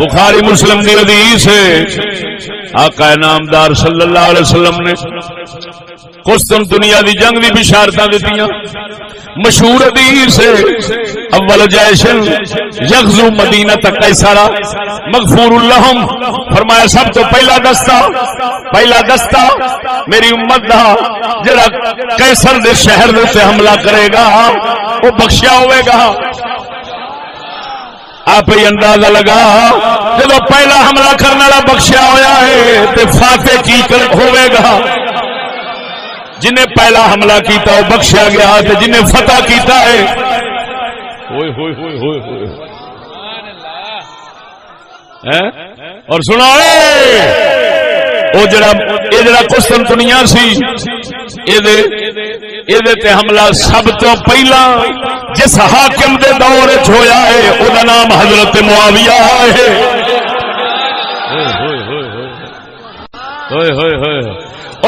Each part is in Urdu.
بخاری مسلم دی حدیث ہے، آقا نامدار صلی اللہ علیہ وسلم نے قسطنطنیہ دی جنگ دی بشارتاں دتیاں. مشہور حدیث ہے، اول جیش یغزو مدینہ قیصر مغفور لہم، فرمایا سب تو پہلا دستہ میری امت دا جڑا قیصر دے شہر دے تے حملہ کرے گا وہ بخشیا ہوئے گا. آپ ہی اندازہ لگا جب پہلا حملہ کرنے والا بخشیا ہویا ہے تے فاتح کی ہوئے گا. جنہیں پہلا حملہ کیتا وہ بخشیا گیا تے جنہیں فتح کیتا ہے اور سنا وہ جڑا قسطنطنیہ سی تے حملہ سب تو پہلا جس حاکم دے دور وچ ہویا ہے او دا نام حضرت معاویہ ہے.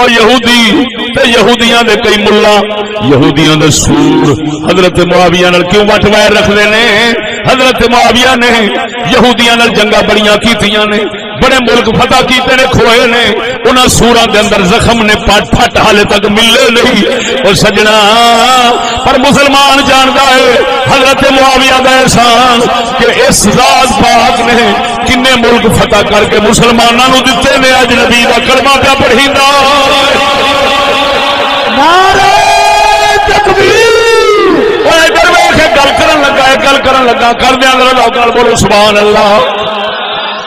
اور یہودی تے یہودیاں دے کئی ملا یہودیاں دے سور حضرت معاویہ نال کیوں وٹ ویر رکھدے نے؟ حضرت معاویہ نے یہودیاں نال جنگاں بڑیاں کیتیاں نے، بڑے ملک فتح کیتے نے، کھوئے نے، انہاں سوراں دے اندر زخم نے پھٹ حالے تک ملے نہیں. اور سجنا پر مسلمان جاندا ہے حضرت معاویہ دا احسان کہ اس ذات پاک نے کنے ملک فتح کر کے مسلماناں نو دتے نے. اج نبی دا کلمہ پیا پڑھیندا نعرہ تکبیر. اوے ادھر ویکھ گل کرن لگا کر دیاں ذرا بولو سبحان اللہ.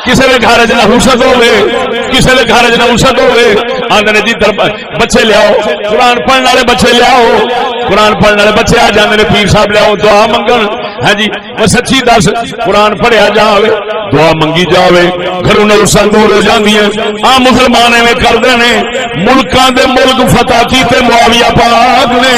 کسی کے گھر چ نحوست ہوے، کسی کے گھر چ نحوست ہوے، آندے جی بچے لیاؤ قرآن پڑھنے والے بچے لیاؤ، قرآن پڑھنے والے بچے آ جاندے نے، پیر صاحب لیاؤ دعا منگن. ہاں جی وہ سچی دس قرآن پڑھیا جاوے دعا منگی جاوے گھروں نحوست دور ہو جاندیاں. آ مسلمان ایویں کردے نے. ملکاں دے ملک فتح کیتے معاویہ پاک نے.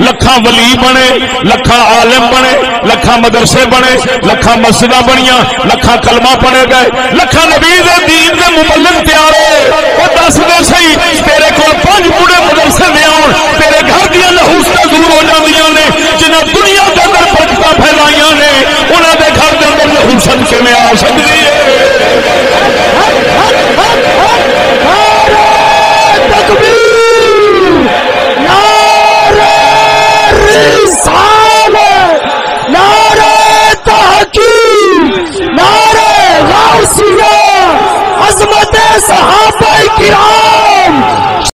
لکھاں ولی بنے، لکھاں عالم بنے، لکھاں مدرسے بنے، لکھاں مسجداں بنیاں، لکھاں کلمہ پڑھے گئے، لکھاں نبی دے دین دے مبلغ تیار ہوئے. وہ دس دے صحیح تیرے کول 5 بوڑھے مدرسے لے آؤ، تیرے